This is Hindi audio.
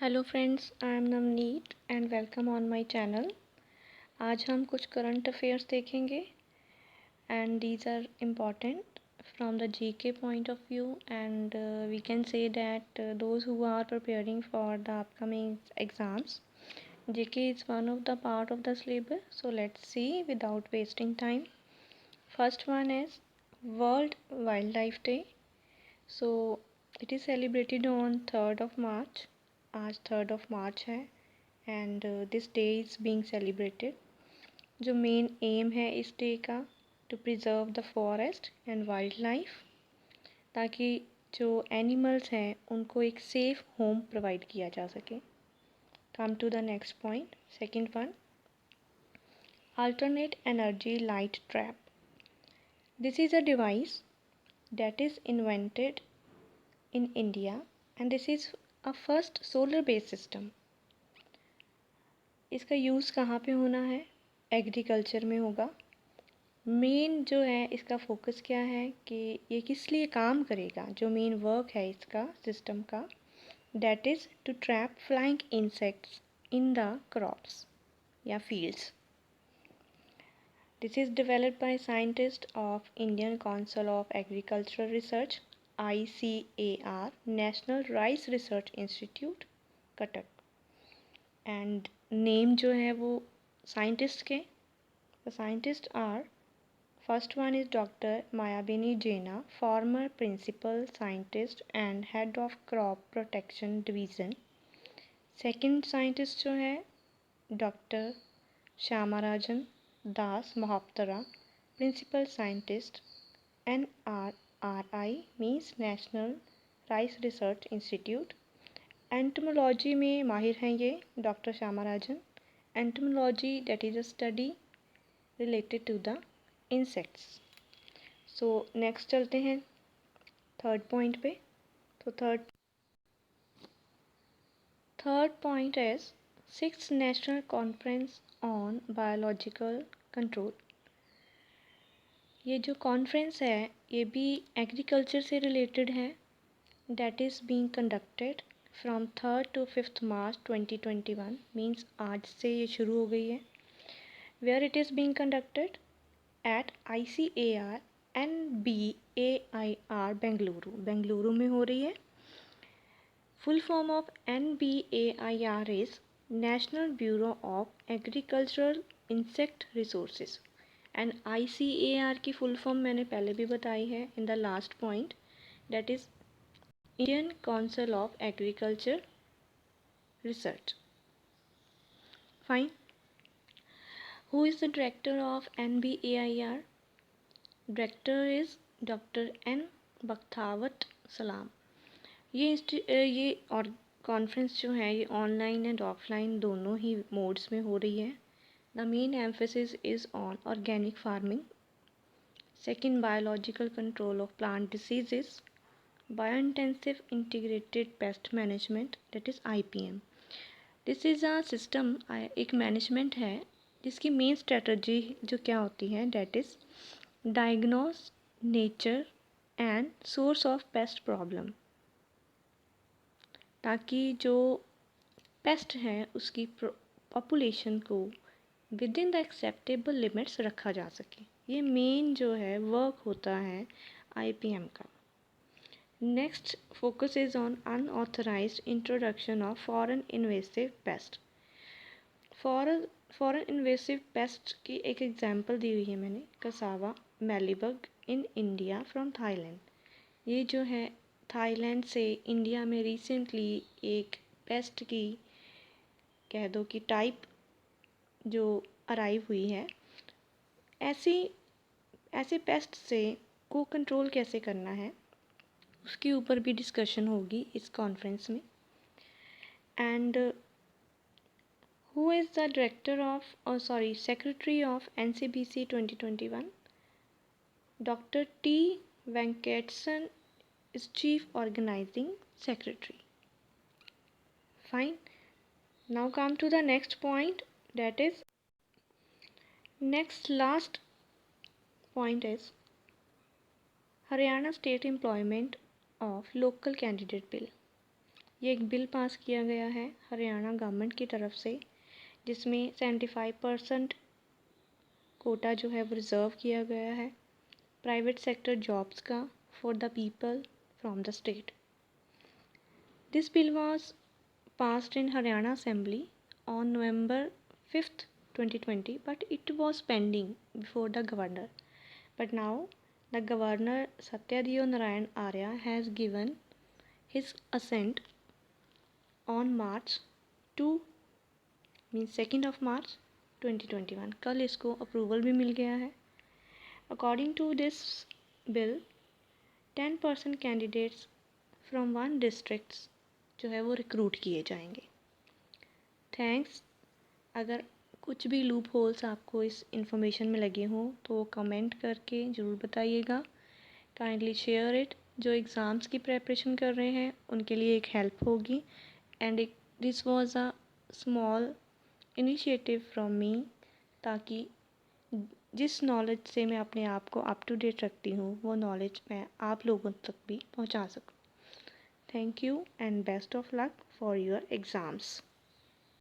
Hello friends, I am Navneet and welcome on my channel. आज हम कुछ करंट अफेयर्स देखेंगे and these are important from the GK point of view and we can say that those who are preparing for the upcoming exams, GK is one of the part of the syllabus. So let's see without wasting time. First one is World Wildlife Day. So it is celebrated on 3rd of March. आज 3rd of March है and this day is being celebrated. जो मेन एम है इस डे का, to preserve the forest and wild life, ताकि जो एनिमल्स हैं उनको एक सेफ होम प्रोवाइड किया जा सके। Come to the next point, second one, alternate energy light trap. This is a device that is invented in India and this is a first solar based system. इसका यूज़ कहाँ पे होना है? एग्रीकल्चर में होगा। मेन जो है इसका फोकस क्या है कि ये किस लिए काम करेगा? जो मेन वर्क है इसका सिस्टम का, that is to trap flying insects in the crops या fields. This is developed by scientist of Indian council of agricultural research ICAR, national rice research institute, Cuttack. And name जो है वो साइंटिस्ट के, the scientist are, first one is doctor Mayabini Jena, former principal scientist and head of crop protection division. Second scientist जो है doctor Shyamarajan Das Mohapatra, principal scientist NRRI means national rice research institute. Entomology में माहिर हैं ये doctor Shyamarajan. Entomology that is a study related to the insects. So next चलते हैं थर्ड पॉइंट पे। तो third point is 6th national conference on biological control. ये जो कॉन्फ्रेंस है ये भी एग्रीकल्चर से रिलेटेड है, that is being conducted from 3rd to 5th March 2021, means आज से ये शुरू हो गई है। Where it is being conducted at ICAR NBAIR Bengaluru में हो रही है। Full form of NBAIR is National Bureau of Agricultural Insect Resources and ICAR की फुल फॉर्म मैंने पहले भी बताई है in the last point, that is Indian council of Agriculture Research. Fine. Who is the director of NBAIR? Director is doctor N बख्तावत सलाम। ये और कॉन्फ्रेंस जो है ये ऑनलाइन एंड ऑफलाइन दोनों ही मोड्स में हो रही है। The main emphasis is on organic farming. Second, biological control of plant diseases, biointensive integrated pest management that is IPM। This is a system, एक मैनेजमेंट है जिसकी मेन स्ट्रेटजी जो क्या होती है, that is diagnose nature and source of pest problem, ताकि जो पेस्ट हैं उसकी पॉपुलेशन को within the acceptable limits रखा जा सके। ये मेन जो है वर्क होता है IPM का। Next focus is on unauthorised introduction of foreign invasive pest. Foreign invasive pest की एक एग्जांपल दी हुई है मैंने, cassava mealybug in India from Thailand. ये जो है थाईलैंड से इंडिया में रिसेंटली एक पेस्ट की कह दो कि टाइप जो अराइव हुई है। ऐसे पेस्ट से को कंट्रोल कैसे करना है उसके ऊपर भी डिस्कशन होगी इस कॉन्फ्रेंस में। And who is the director of secretary of NCBC 2021? Doctor T वेंकटेसन is Chief Organizing Secretary. Fine. Now come to the next point, that is last point is Haryana State Employment of Local Candidate Bill. ये एक बिल पास किया गया है हरियाणा गवर्नमेंट की तरफ से, जिसमें 75% कोटा जो है वो रिज़र्व किया गया है प्राइवेट सेक्टर जॉब्स का for the people from the state. This bill was passed in Haryana Assembly on November 5th, 2020, but it was pending before the governor. But now the governor Satyadev Narayan Arya has given his assent on March 2 means 2nd of March 2021. कल इसको अप्रूवल भी मिल गया है. According to this bill 10% candidates from one districts जो है वो रिक्रूट किए जाएंगे. थैंक्स. अगर कुछ भी लूप होल्स आपको इस इंफॉर्मेशन में लगे हों तो कमेंट करके ज़रूर बताइएगा. Kindly share it. जो एग्ज़ाम्स की प्रेपरेशन कर रहे हैं उनके लिए एक हेल्प होगी. And this was a small initiative from me, ताकि जिस नॉलेज से मैं अपने आप को अप टू डेट रखती हूँ वो नॉलेज मैं आप लोगों तक भी पहुँचा सकूँ. Thank you and best of luck for your exams.